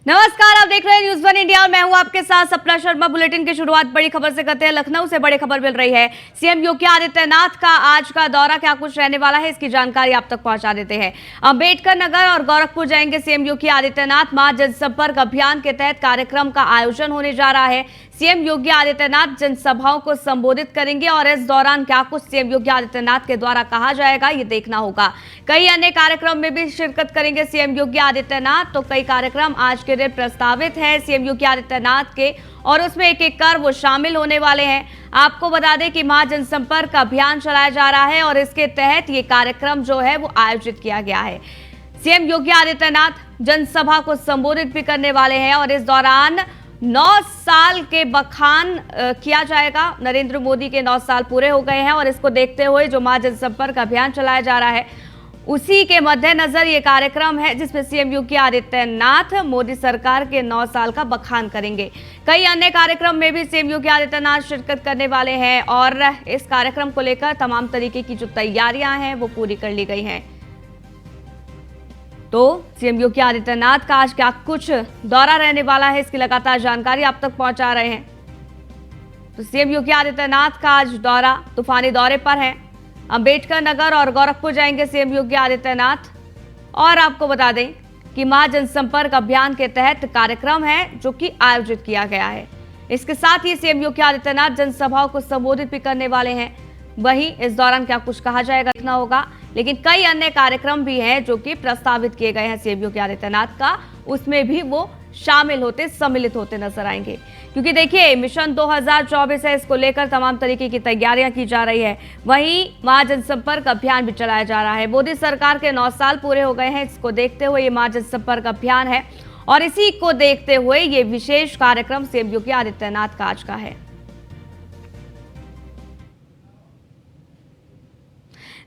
नमस्कार, आप देख रहे हैं न्यूज़ वन इंडिया और मैं हूं आपके साथ सपना शर्मा। बुलेटिन की शुरुआत बड़ी खबर से करते हैं। लखनऊ से बड़ी खबर मिल रही है। सीएम योगी आदित्यनाथ का आज का दौरा क्या कुछ रहने वाला है, इसकी जानकारी आप तक पहुंचा देते हैं। अंबेडकर नगर और गोरखपुर जाएंगे सीएम योगी आदित्यनाथ। महा जनसंपर्क अभियान के तहत कार्यक्रम का आयोजन होने जा रहा है। सीएम योगी आदित्यनाथ जनसभाओं को संबोधित करेंगे और इस दौरान क्या कुछ सीएम योगी आदित्यनाथ के द्वारा कहा जाएगा, ये देखना होगा। कई अन्य कार्यक्रम में भी शिरकत करेंगे सीएम योगी आदित्यनाथ। तो कई कार्यक्रम आज के दिन प्रस्तावित है सीएम योगी आदित्यनाथ के, और उसमें एक एक कर वो शामिल होने वाले हैं। आपको बता दें कि महा जनसंपर्क अभियान चलाया जा रहा है और इसके तहत ये कार्यक्रम जो है वो आयोजित किया गया है। सीएम योगी आदित्यनाथ जनसभा को संबोधित भी करने वाले हैं और इस दौरान 9 साल के बखान किया जाएगा। नरेंद्र मोदी के 9 साल पूरे हो गए हैं और इसको देखते हुए जो महा जनसंपर्क अभियान चलाया जा रहा है, उसी के मद्देनजर ये कार्यक्रम है जिसमें सीएम योगी आदित्यनाथ मोदी सरकार के 9 साल का बखान करेंगे। कई अन्य कार्यक्रम में भी सीएम योगी आदित्यनाथ शिरकत करने वाले हैं और इस कार्यक्रम को लेकर तमाम तरीके की जो तैयारियां हैं वो पूरी कर ली गई हैं। तो सीएम योगी आदित्यनाथ का आज क्या कुछ दौरा रहने वाला है, इसकी लगातार जानकारी आप तक पहुंचा रहे हैं। तो सीएम योगी आदित्यनाथ का आज दौरा तूफानी दौरे पर है। अंबेडकर नगर और गोरखपुर जाएंगे सीएम योगी आदित्यनाथ। और आपको बता दें कि महा जनसंपर्क अभियान के तहत कार्यक्रम है जो कि आयोजित किया गया है। इसके साथ ही सीएम योगी आदित्यनाथ जनसभाओं को संबोधित भी करने वाले हैं। वहीं इस दौरान क्या कुछ कहा जाएगा देखना होगा, लेकिन कई अन्य कार्यक्रम भी हैं जो कि प्रस्तावित किए गए हैं सीएम योगी आदित्यनाथ का, उसमें भी वो शामिल होते सम्मिलित होते नजर आएंगे। क्योंकि देखिए, मिशन 2024 है, इसको लेकर तमाम तरीके की तैयारियां की जा रही है। वहीं महा जनसंपर्क अभियान भी चलाया जा रहा है। मोदी सरकार के 9 साल पूरे हो गए हैं, इसको देखते हुए ये महा जनसंपर्क अभियान है और इसी को देखते हुए ये विशेष कार्यक्रम सीएम योगी आदित्यनाथ का आज का है।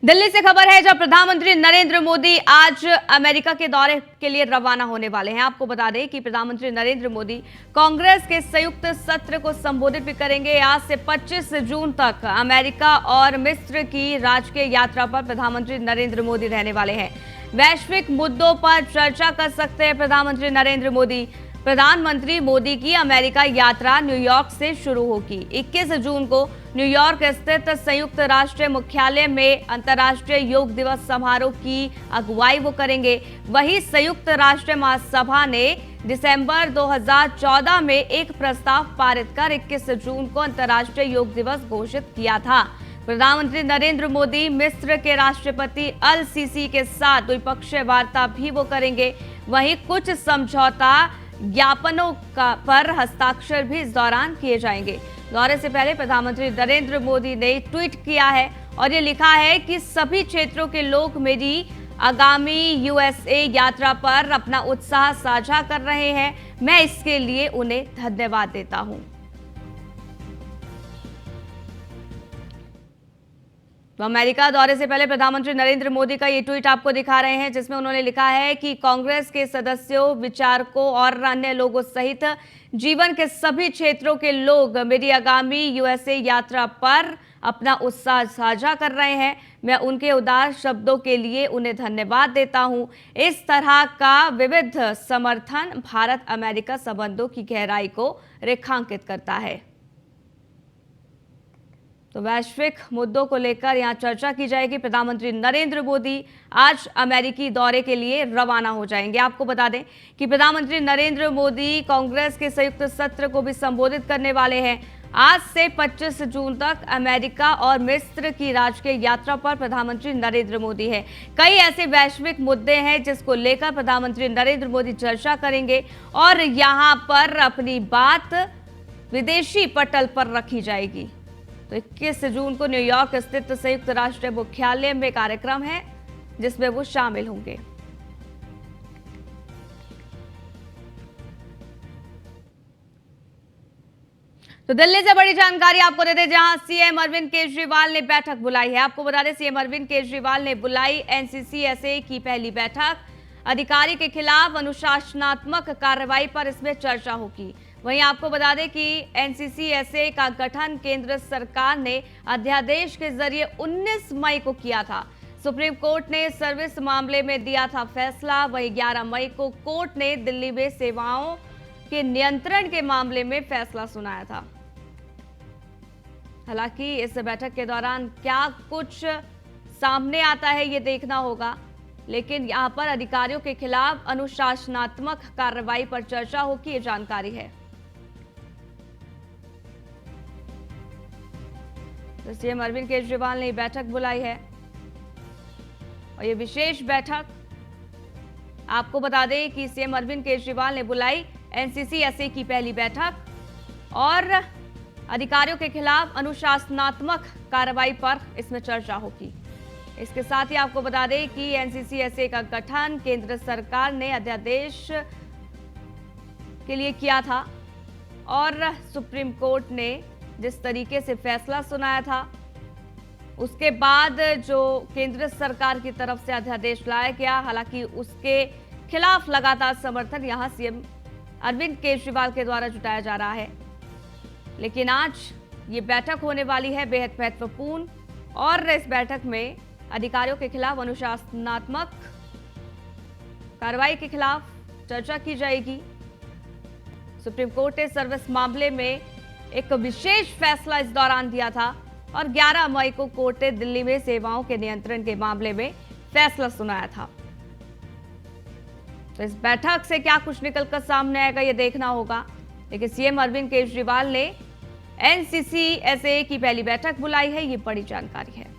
दिल्ली से खबर है, जब प्रधानमंत्री नरेंद्र मोदी आज अमेरिका के दौरे के लिए रवाना होने वाले हैं। आपको बता दें कि प्रधानमंत्री नरेंद्र मोदी कांग्रेस के संयुक्त सत्र को संबोधित भी करेंगे। आज से 25 जून तक अमेरिका और मिस्र की राजकीय यात्रा पर प्रधानमंत्री नरेंद्र मोदी रहने वाले हैं। वैश्विक मुद्दों पर चर्चा कर सकते हैं प्रधानमंत्री नरेंद्र मोदी। प्रधानमंत्री मोदी की अमेरिका यात्रा न्यूयॉर्क से शुरू होगी। 21 जून को न्यूयॉर्क स्थित संयुक्त राष्ट्र मुख्यालय में अंतर्राष्ट्रीय योग दिवस समारोह की अगुवाई वो करेंगे। वहीं संयुक्त राष्ट्र महासभा ने दिसंबर 2014 में एक प्रस्ताव पारित कर 21 जून को अंतर्राष्ट्रीय योग दिवस घोषित किया था। प्रधानमंत्री नरेंद्र मोदी मिस्र के राष्ट्रपति अल सीसी के साथ द्विपक्षीय वार्ता भी वो करेंगे। वहीं कुछ समझौता ज्ञापनों पर हस्ताक्षर भी इस दौरान किए जाएंगे। दौरे से पहले प्रधानमंत्री नरेंद्र मोदी ने ट्वीट किया है और ये लिखा है कि सभी क्षेत्रों के लोग मेरी आगामी यूएसए यात्रा पर अपना उत्साह साझा कर रहे हैं। मैं इसके लिए उन्हें धन्यवाद देता हूं। तो अमेरिका दौरे से पहले प्रधानमंत्री नरेंद्र मोदी का ये ट्वीट आपको दिखा रहे हैं, जिसमें उन्होंने लिखा है कि कांग्रेस के सदस्यों, विचारकों और अन्य लोगों सहित जीवन के सभी क्षेत्रों के लोग मेरी आगामी यूएसए यात्रा पर अपना उत्साह साझा कर रहे हैं। मैं उनके उदार शब्दों के लिए उन्हें धन्यवाद देता हूं। इस तरह का विविध समर्थन भारत अमेरिका संबंधों की गहराई को रेखांकित करता है। तो वैश्विक मुद्दों को लेकर यहां चर्चा की जाएगी। प्रधानमंत्री नरेंद्र मोदी आज अमेरिकी दौरे के लिए रवाना हो जाएंगे। आपको बता दें कि प्रधानमंत्री नरेंद्र मोदी कांग्रेस के संयुक्त सत्र को भी संबोधित करने वाले हैं। आज से 25 जून तक अमेरिका और मिस्र की राजकीय यात्रा पर प्रधानमंत्री नरेंद्र मोदी है। कई ऐसे वैश्विक मुद्दे हैं जिसको लेकर प्रधानमंत्री नरेंद्र मोदी चर्चा करेंगे और यहां पर अपनी बात विदेशी पटल पर रखी जाएगी। तो 21 जून को न्यूयॉर्क स्थित संयुक्त राष्ट्र मुख्यालय में कार्यक्रम है जिसमें वो शामिल होंगे। तो दिल्ली से बड़ी जानकारी आपको देते, जहां सीएम अरविंद केजरीवाल ने बैठक बुलाई है। आपको बता दें, सीएम अरविंद केजरीवाल ने बुलाई एनसीसीएसए की पहली बैठक। अधिकारी के खिलाफ अनुशासनात्मक कार्रवाई पर इसमें चर्चा होगी। वहीं आपको बता दें कि एनसीसीएसए का गठन केंद्र सरकार ने अध्यादेश के जरिए 19 मई को किया था। सुप्रीम कोर्ट ने सर्विस मामले में दिया था फैसला। वहीं 11 मई को कोर्ट ने दिल्ली में सेवाओं के नियंत्रण के मामले में फैसला सुनाया था। हालांकि इस बैठक के दौरान क्या कुछ सामने आता है ये देखना होगा, लेकिन यहां पर अधिकारियों के खिलाफ अनुशासनात्मक कार्रवाई पर चर्चा होगी, ये जानकारी है। तो सीएम अरविंद केजरीवाल ने बैठक बुलाई है और ये विशेष बैठक आपको बता दें कि सीएम अरविंद केजरीवाल ने बुलाई एनसीसी-एसए की पहली बैठक और अधिकारियों के खिलाफ अनुशासनात्मक कार्रवाई पर इसमें चर्चा होगी। इसके साथ ही आपको बता दें कि एनसीसी-एसए का गठन केंद्र सरकार ने अध्यादेश के लिए किया था और सुप्रीम कोर्ट ने जिस तरीके से फैसला सुनाया था उसके बाद जो केंद्र सरकार की तरफ से अध्यादेश लाया गया, हालांकि उसके खिलाफ लगातार समर्थन यहां सीएम अरविंद केजरीवाल के द्वारा जुटाया जा रहा है। लेकिन आज ये बैठक होने वाली है बेहद महत्वपूर्ण और इस बैठक में अधिकारियों के खिलाफ अनुशासनात्मक कार्रवाई के खिलाफ चर्चा की जाएगी। सुप्रीम कोर्ट ने सर्विस मामले में एक विशेष फैसला इस दौरान दिया था और 11 मई को कोर्ट ने दिल्ली में सेवाओं के नियंत्रण के मामले में फैसला सुनाया था। तो इस बैठक से क्या कुछ निकलकर सामने आएगा ये देखना होगा, लेकिन सीएम अरविंद केजरीवाल ने एनसीसी-एसए की पहली बैठक बुलाई है, ये बड़ी जानकारी है।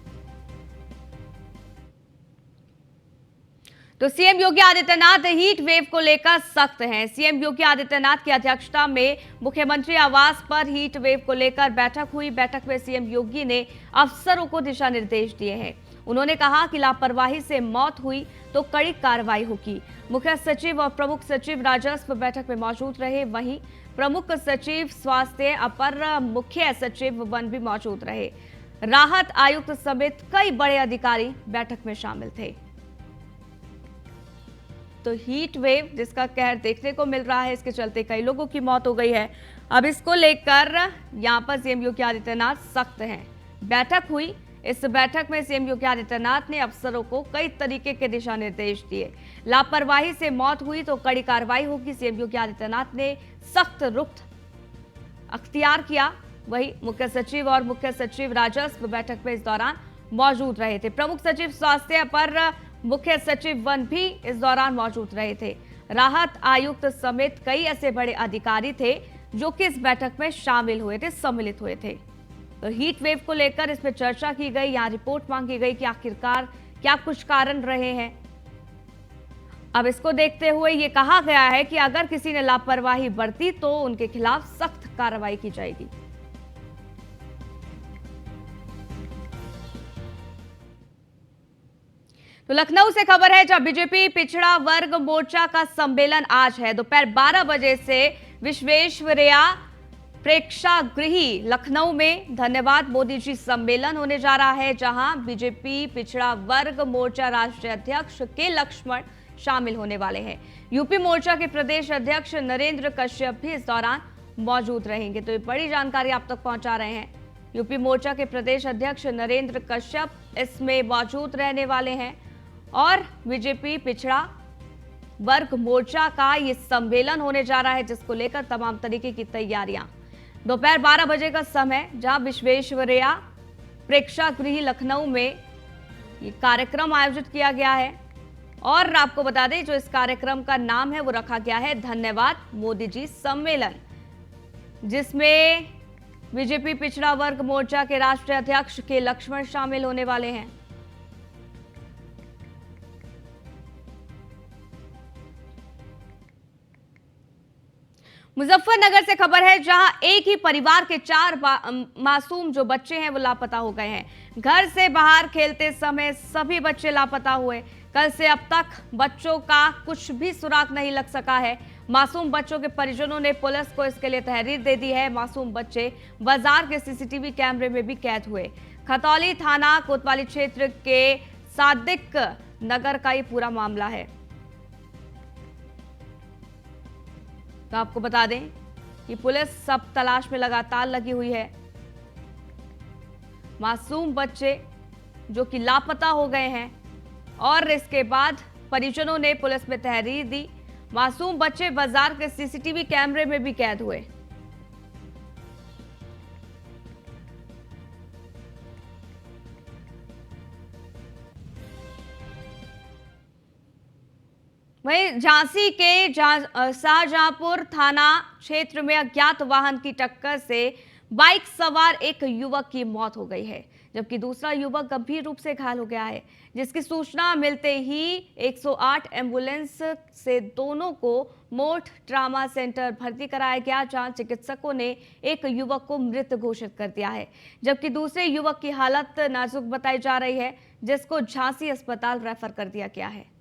तो CM Yogi Adityanath heat wave को लेकर सख्त हैं। सीएम योगी आदित्यनाथ की अध्यक्षता में मुख्यमंत्री आवास पर हीट वेव को लेकर बैठक हुई। बैठक में सीएम योगी ने अफसरों को दिशा निर्देश दिए हैं। उन्होंने कहा कि लापरवाही से मौत हुई तो कड़ी कार्रवाई होगी। मुख्य सचिव और प्रमुख सचिव राजस्व बैठक में मौजूद रहे। वहीं प्रमुख सचिव स्वास्थ्य, अपर मुख्य सचिव वन भी मौजूद रहे। राहत आयुक्त समेत कई बड़े अधिकारी बैठक में शामिल थे। तो हीट वेव जिसका कहर देखने को मिल रहा है, इसके चलते कई लोगों की मौत हो गई है। अब इसको लेकर यहां पर सीएम योगी आदित्यनाथ सख्त हैं। बैठक हुई, इस बैठक में सीएम योगी आदित्यनाथ ने अफसरों को कई तरीके के दिशा निर्देश दिए। लापरवाही से मौत हुई तो कड़ी कार्रवाई होगी। सीएम योगी आदित्यनाथ ने सख्त रुख अख्तियार किया। वहीं मुख्य सचिव और मुख्य सचिव राजस्व बैठक में इस दौरान मौजूद रहे थे। प्रमुख सचिव स्वास्थ्य, अपर मुख्य सचिव वन भी इस दौरान मौजूद रहे थे। राहत आयुक्त समेत कई ऐसे बड़े अधिकारी थे जो कि इस बैठक में शामिल हुए थे, सम्मिलित हुए थे। तो हीट वेव को लेकर इसमें चर्चा की गई, यहाँ रिपोर्ट मांगी गई कि आखिरकार क्या कुछ कारण रहे हैं। अब इसको देखते हुए ये कहा गया है कि अगर किसी ने लापरवाही बरती तो उनके खिलाफ सख्त कार्रवाई की जाएगी। तो लखनऊ से खबर है, जब बीजेपी पिछड़ा वर्ग मोर्चा का सम्मेलन आज है दोपहर 12 बजे से विश्वेश्वरैया प्रेक्षागृह लखनऊ में धन्यवाद मोदी जी सम्मेलन होने जा रहा है, जहां बीजेपी पिछड़ा वर्ग मोर्चा राष्ट्रीय अध्यक्ष के लक्ष्मण शामिल होने वाले हैं। यूपी मोर्चा के प्रदेश अध्यक्ष नरेंद्र कश्यप भी इस दौरान मौजूद रहेंगे। तो ये बड़ी जानकारी आप तक पहुंचा रहे हैं। यूपी मोर्चा के प्रदेश अध्यक्ष नरेंद्र कश्यप इसमें मौजूद रहने वाले हैं और बीजेपी पिछड़ा वर्ग मोर्चा का ये सम्मेलन होने जा रहा है, जिसको लेकर तमाम तरीके की तैयारियां। दोपहर 12 बजे का समय, जहां विश्वेश्वरैया प्रेक्षागृह लखनऊ में ये कार्यक्रम आयोजित किया गया है और आपको बता दें जो इस कार्यक्रम का नाम है वो रखा गया है धन्यवाद मोदी जी सम्मेलन, जिसमें बीजेपी पिछड़ा वर्ग मोर्चा के राष्ट्रीय अध्यक्ष के लक्ष्मण शामिल होने वाले हैं। मुजफ्फरनगर से खबर है, जहां एक ही परिवार के 4 मासूम जो बच्चे हैं वो लापता हो गए हैं। घर से बाहर खेलते समय सभी बच्चे लापता हुए। कल से अब तक बच्चों का कुछ भी सुराग नहीं लग सका है। मासूम बच्चों के परिजनों ने पुलिस को इसके लिए तहरीर दे दी है। मासूम बच्चे बाजार के सीसीटीवी कैमरे में भी कैद हुए। खतौली थाना कोतवाली क्षेत्र के सादिक नगर का ये पूरा मामला है। तो आपको बता दें कि पुलिस सब तलाश में लगातार लगी हुई है। मासूम बच्चे जो कि लापता हो गए हैं और इसके बाद परिजनों ने पुलिस में तहरीर दी। मासूम बच्चे बाजार के सीसीटीवी कैमरे में भी कैद हुए। वहीं झांसी के शाहजहांपुर थाना क्षेत्र में अज्ञात वाहन की टक्कर से बाइक सवार एक युवक की मौत हो गई है, जबकि दूसरा युवक गंभीर रूप से घायल हो गया है, जिसकी सूचना मिलते ही 108 एम्बुलेंस से दोनों को मोठ ट्रामा सेंटर भर्ती कराया गया, जहां चिकित्सकों ने एक युवक को मृत घोषित कर दिया है, जबकि दूसरे युवक की हालत नाजुक बताई जा रही है, जिसको झांसी अस्पताल रेफर कर दिया गया है।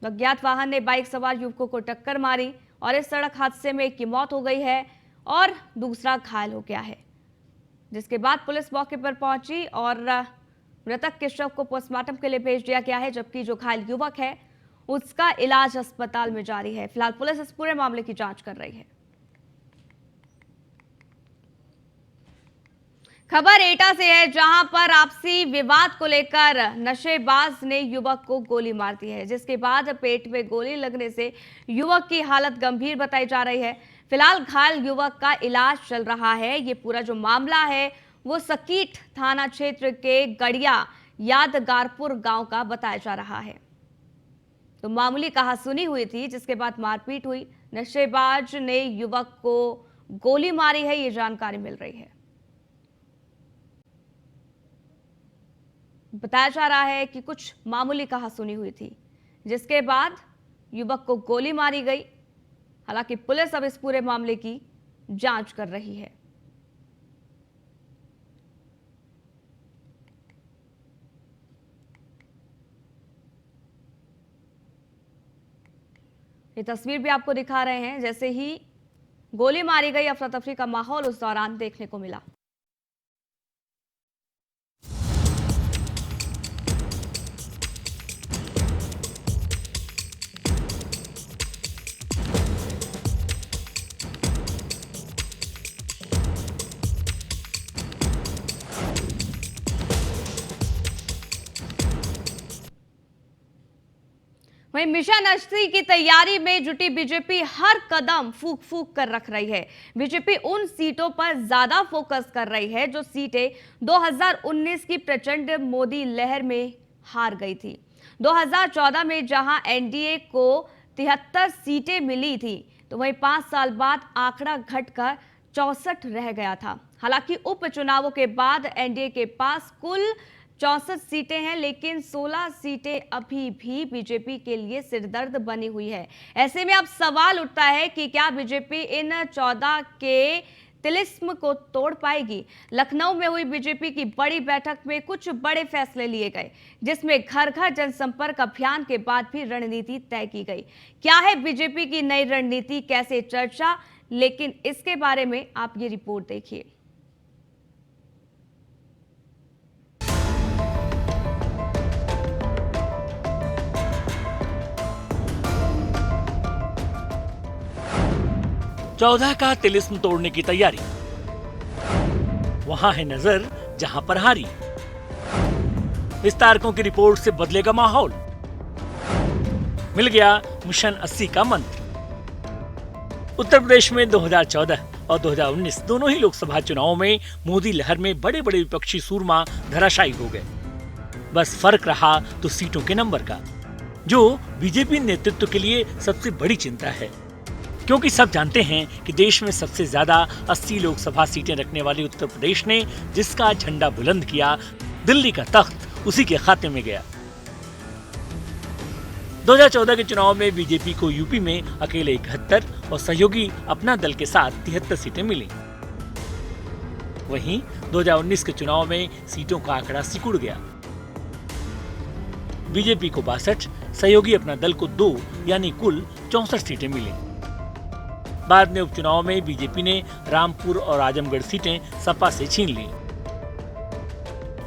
अज्ञात वाहन ने बाइक सवार युवकों को टक्कर मारी और इस सड़क हादसे में एक की मौत हो गई है और दूसरा घायल हो गया है, जिसके बाद पुलिस मौके पर पहुंची और मृतक के शव को पोस्टमार्टम के लिए भेज दिया गया है, जबकि जो घायल युवक है उसका इलाज अस्पताल में जारी है। फिलहाल पुलिस इस पूरे मामले की जांच कर रही है। खबर एटा से है, जहां पर आपसी विवाद को लेकर नशेबाज ने युवक को गोली मार दी है, जिसके बाद पेट में गोली लगने से युवक की हालत गंभीर बताई जा रही है। फिलहाल घायल युवक का इलाज चल रहा है। ये पूरा जो मामला है वो सकीट थाना क्षेत्र के गड़िया यादगारपुर गांव का बताया जा रहा है। तो मामूली कहासुनी हुई थी, जिसके बाद मारपीट हुई। नशेबाज ने युवक को गोली मारी है, ये जानकारी मिल रही है। बताया जा रहा है कि कुछ मामूली कहासुनी हुई थी, जिसके बाद युवक को गोली मारी गई। हालांकि पुलिस अब इस पूरे मामले की जांच कर रही है। ये तस्वीर भी आपको दिखा रहे हैं, जैसे ही गोली मारी गई, अफरा तफरी का माहौल उस दौरान देखने को मिला। वहीं मिशन 80 की तैयारी में जुटी बीजेपी हर कदम फूंक फूंक कर रख रही है। बीजेपी उन सीटों पर ज्यादा फोकस कर रही है जो सीटें 2019 की प्रचंड मोदी लहर में हार गई थी। 2014 में जहां एनडीए को 73 सीटें मिली थी, तो वहीं 5 साल बाद आंकड़ा घटकर 64 रह गया था। हालांकि उपचुनावों के बाद एनडीए के पास कुल 64 सीटें हैं, लेकिन 16 सीटें अभी भी बीजेपी के लिए सिरदर्द बनी हुई है। ऐसे में अब सवाल उठता है कि क्या बीजेपी इन 14 के तिलिस्म को तोड़ पाएगी। लखनऊ में हुई बीजेपी की बड़ी बैठक में कुछ बड़े फैसले लिए गए, जिसमें घर घर जनसंपर्क अभियान के बाद भी रणनीति तय की गई। क्या है बीजेपी की नई रणनीति, कैसे चर्चा, लेकिन इसके बारे में आप ये रिपोर्ट देखिए। चौदह का तिलिस्म तोड़ने की तैयारी, वहां है नजर जहां पर हारी। विस्तारकों की रिपोर्ट से बदलेगा माहौल, मिल गया मिशन 80 का मंत्र। उत्तर प्रदेश में 2014 और 2019 दोनों ही लोकसभा चुनावों में मोदी लहर में बड़े बड़े विपक्षी सूरमा धराशायी हो गए। बस फर्क रहा तो सीटों के नंबर का, जो बीजेपी नेतृत्व के लिए सबसे बड़ी चिंता है, क्योंकि सब जानते हैं कि देश में सबसे ज्यादा 80 लोकसभा सीटें रखने वाली उत्तर प्रदेश ने जिसका झंडा बुलंद किया, दिल्ली का तख्त उसी के खाते में गया। 2014 के चुनाव में बीजेपी को यूपी में अकेले 71 और सहयोगी अपना दल के साथ 73 सीटें मिली। वहीं 2019 के चुनाव में सीटों का आंकड़ा सिकुड़ गया। बीजेपी को 62, सहयोगी अपना दल को 2, यानी कुल 64 सीटें मिली। बाद में उपचुनाव में बीजेपी ने रामपुर और आजमगढ़ सीटें सपा से छीन ली।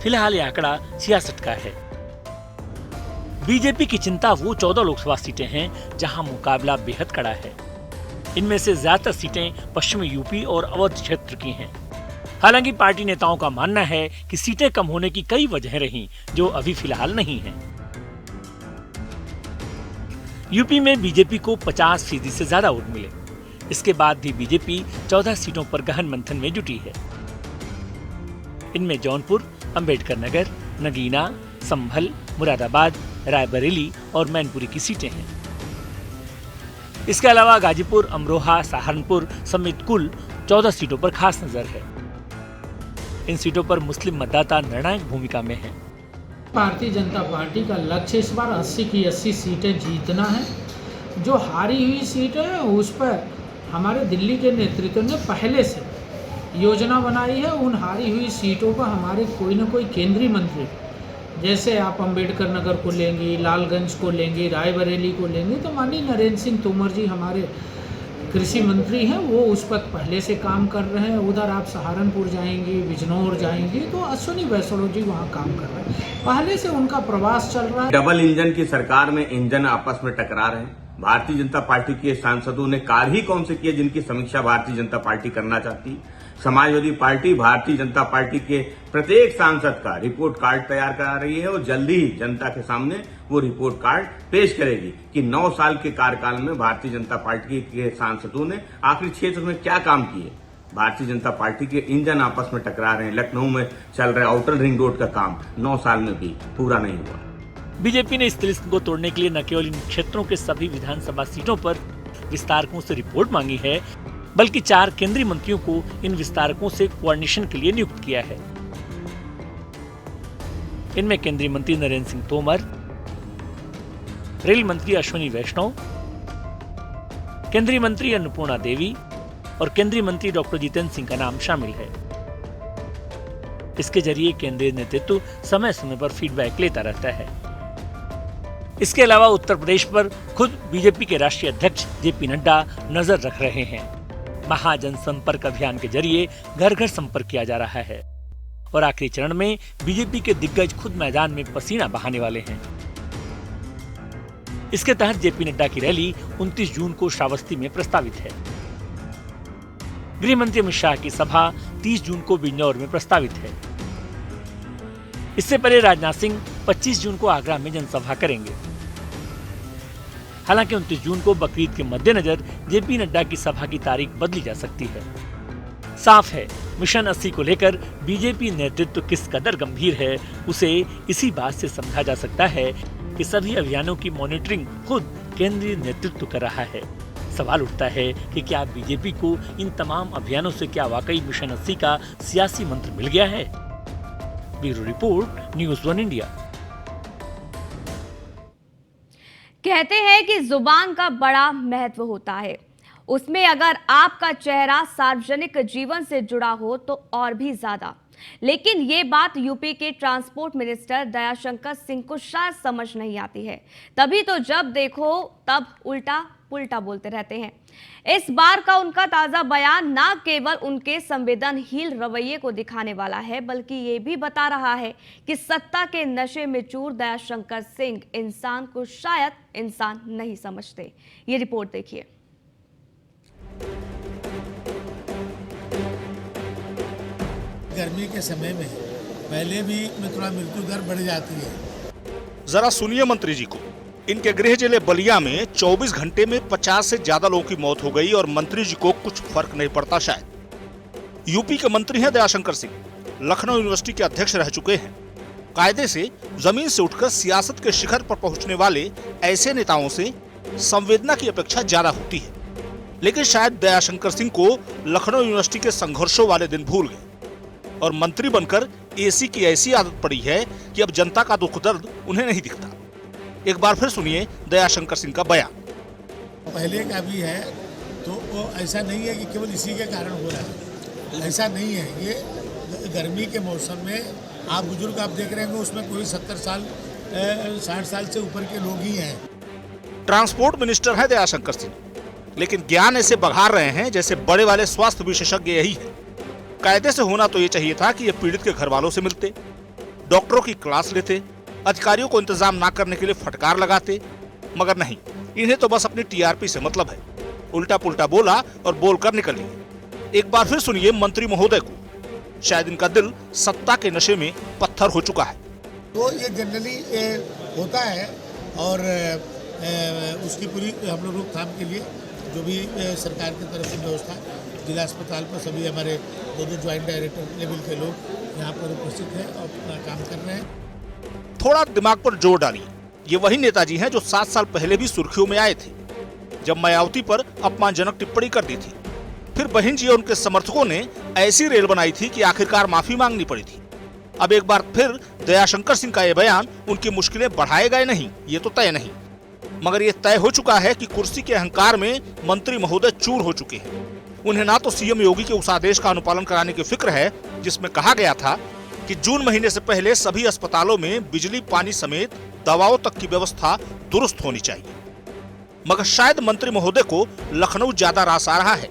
फिलहाल यह आंकड़ा 66 का है। बीजेपी की चिंता वो 14 लोकसभा सीटें हैं जहां मुकाबला बेहद कड़ा है। इनमें से ज्यादातर सीटें पश्चिमी यूपी और अवध क्षेत्र की हैं। हालांकि पार्टी नेताओं का मानना है कि सीटें कम होने की कई वजह रहीं जो अभी फिलहाल नहीं हैं। यूपी में बीजेपी को 50% से ज्यादा वोट मिले। इसके बाद भी बीजेपी 14 सीटों पर गहन मंथन में जुटी है। इनमें जौनपुर, अंबेडकर नगर, नगीना, संभल, मुरादाबाद, रायबरेली और मैनपुरी की सीटें हैं। इसके अलावा गाजीपुर, अमरोहा, सहारनपुर समेत कुल 14 सीटों पर खास नजर है। इन सीटों पर मुस्लिम मतदाता निर्णायक भूमिका में हैं। भारतीय जनता पार्टी का लक्ष्य इस बार 80 की 80 सीटें जीतना है। जो हारी हुई सीटें हैं उस पर हमारे दिल्ली के नेतृत्व ने पहले से योजना बनाई है। उन हारी हुई सीटों पर हमारे कोई ना कोई केंद्रीय मंत्री, जैसे आप अंबेडकर नगर को लेंगे, लालगंज को लेंगे, रायबरेली को लेंगे, तो माननीय नरेंद्र सिंह तोमर जी हमारे कृषि मंत्री हैं, वो उस पर पहले से काम कर रहे हैं। उधर आप सहारनपुर जाएंगे, बिजनौर जाएंगे तो अश्विनी वैष्णव जी वहाँ काम कर रहे हैं। पहले से उनका प्रवास चल रहा है। डबल इंजन की सरकार में इंजन आपस में टकरा रहे हैं। भारतीय जनता पार्टी के सांसदों ने कार्य ही कौन से किए जिनकी समीक्षा भारतीय जनता पार्टी करना चाहती। समाजवादी पार्टी भारतीय जनता पार्टी के प्रत्येक सांसद का रिपोर्ट कार्ड तैयार करा रही है और जल्दी ही जनता के सामने वो रिपोर्ट कार्ड पेश करेगी कि 9 साल के कार्यकाल में भारतीय जनता पार्टी के सांसदों ने आखिरी क्षेत्र में क्या काम किए। भारतीय जनता पार्टी के इंजन आपस में टकरा रहे हैं। लखनऊ में चल रहे आउटर रिंग रोड का काम 9 साल में भी पूरा नहीं हुआ। बीजेपी ने इस तिलिस्म को तोड़ने के लिए न केवल इन क्षेत्रों के सभी विधानसभा सीटों पर विस्तारकों से रिपोर्ट मांगी है, बल्कि 4 केंद्रीय मंत्रियों को इन विस्तारकों से कोऑर्डिनेशन के लिए नियुक्त किया है। इनमें केंद्रीय मंत्री नरेंद्र सिंह तोमर, रेल मंत्री अश्विनी वैष्णव, केंद्रीय मंत्री अन्नपूर्णा देवी और केंद्रीय मंत्री डॉक्टर जितेंद्र सिंह का नाम शामिल है। इसके जरिए केंद्रीय नेतृत्व समय समय पर फीडबैक लेता रहता है। इसके अलावा उत्तर प्रदेश पर खुद बीजेपी के राष्ट्रीय अध्यक्ष जेपी नड्डा नजर रख रहे हैं। महाजन संपर्क अभियान के जरिए घर घर संपर्क किया जा रहा है और आखिरी चरण में बीजेपी के दिग्गज खुद मैदान में पसीना बहाने वाले हैं। इसके तहत जेपी नड्डा की रैली 29 जून को श्रावस्ती में प्रस्तावित है। गृह मंत्री अमित शाह की सभा 30 जून को बिजनौर में प्रस्तावित है। इससे पहले राजनाथ सिंह 25 जून को आगरा में जनसभा करेंगे। हालांकि 29 जून को बकरीद के मद्देनजर जेपी नड्डा की सभा की तारीख बदली जा सकती है। साफ है, मिशन 80 को लेकर बीजेपी नेतृत्व किस कदर गंभीर है उसे इसी बात से समझा जा सकता है कि सभी अभियानों की मॉनिटरिंग खुद केंद्रीय नेतृत्व कर रहा है। सवाल उठता है कि क्या बीजेपी को इन तमाम अभियानों से क्या वाकई मिशन 80 का सियासी मंत्र मिल गया है? Bureau report, news 1 India. कहते हैं कि जुबान का बड़ा महत्व होता है, उसमें अगर आपका चेहरा सार्वजनिक जीवन से जुड़ा हो तो और भी ज्यादा। लेकिन ये बात यूपी के ट्रांसपोर्ट मिनिस्टर दयाशंकर सिंह को शायद समझ नहीं आती है, तभी तो जब देखो तब उल्टा पुल्टा बोलते रहते हैं। इस बार का उनका ताजा बयान न केवल उनके संवेदनहीन रवैये को दिखाने वाला है, बल्कि ये भी बता रहा है कि सत्ता के नशे में चूर दयाशंकर सिंह इंसान को शायद इंसान नहीं समझते। ये रिपोर्ट देखिए। गर्मी के समय में पहले भी थोड़ा मृत्यु दर बढ़ जाती है। जरा सुनिए मंत्री जी को। इनके गृह जिले बलिया में 24 घंटे में 50 से ज्यादा लोगों की मौत हो गई और मंत्री जी को कुछ फर्क नहीं पड़ता शायद। यूपी के मंत्री हैं दयाशंकर सिंह, लखनऊ यूनिवर्सिटी के अध्यक्ष रह चुके हैं। कायदे से जमीन से उठकर सियासत के शिखर पर पहुंचने वाले ऐसे नेताओं से संवेदना की अपेक्षा ज्यादा होती है। लेकिन शायद दयाशंकर सिंह को लखनऊ यूनिवर्सिटी के संघर्षों वाले दिन भूल गए और मंत्री बनकर एसी की ऐसी आदत पड़ी है कि अब जनता का दुख दर्द उन्हें नहीं दिखता। एक बार फिर सुनिए दयाशंकर सिंह का बयान। पहले का भी है तो वो ऐसा नहीं है कि केवल इसी के कारण हो रहा है, ऐसा नहीं है। ये गर्मी के मौसम में आप बुजुर्ग आप देख रहे होंगे, उसमें कोई 70 साल 60 साल से ऊपर के लोग ही हैं। ट्रांसपोर्ट मिनिस्टर है दयाशंकर सिंह, लेकिन ज्ञान ऐसे बघार रहे हैं जैसे बड़े वाले स्वास्थ्य विशेषज्ञ यही है। कायदे से होना तो ये चाहिए था कि ये पीड़ित के घर वालों से मिलते, डॉक्टरों की क्लास लेते, अधिकारियों को इंतजाम ना करने के लिए फटकार लगाते, मगर नहीं, इन्हें तो बस अपनी टीआरपी से मतलब है। उल्टा पुल्टा बोला और बोलकर निकल लिए। एक बार फिर सुनिए मंत्री महोदय को। शायद इनका दिल सत्ता के नशे में पत्थर हो चुका है। तो ये जनरली होता है और उसकी पूरी हम लोग रोकथाम के लिए जो भी सरकार की तरफ से व्यवस्था, जिला अस्पताल पर सभी हमारे दो ज्वाइंट डायरेक्टर लेवल के लोग यहाँ पर उपस्थित हैं और अपना काम कर रहे हैं। थोड़ा दिमाग पर जोर डालिए, ये वही नेताजी हैं जो 7 साल पहले भी सुर्खियों में आए थे, जब मायावती पर अपमानजनक टिप्पणी कर दी थी। फिर बहन जी और उनके समर्थकों ने ऐसी रेल बनाई थी कि आखिरकार माफी मांगनी पड़ी थी। अब एक बार फिर दयाशंकर सिंह का यह बयान उनकी मुश्किलें बढ़ाएगा या नहीं, ये तो तय नहीं, मगर ये तय हो चुका है कि कुर्सी के अहंकार में मंत्री महोदय चूर हो चुके हैं। उन्हें ना तो सीएम योगी के उस आदेश का अनुपालन कराने की फिक्र है जिसमें कहा गया था कि जून महीने से पहले सभी अस्पतालों में बिजली, पानी समेत दवाओं तक की व्यवस्था दुरुस्त होनी चाहिए, मगर शायद मंत्री महोदय को लखनऊ ज्यादा रास आ रहा है,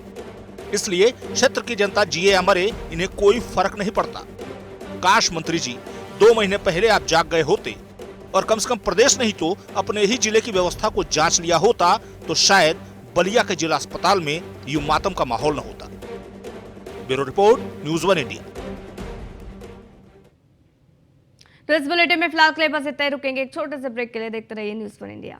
इसलिए क्षेत्र की जनता जिए या मरे इन्हें कोई फर्क नहीं पड़ता। काश मंत्री जी 2 महीने पहले आप जाग गए होते और कम से कम प्रदेश नहीं तो अपने ही जिले की व्यवस्था को जांच लिया होता, तो शायद बलिया के जिला अस्पताल में यूं मातम का माहौल न होता। Bureau report, news 1 India. तो इस बुलेटिन में फिलहाल के लिए बस इतना ही, रुकेंगे एक छोटे से ब्रेक के लिए। देखते रहिए न्यूज़ 1 इंडिया।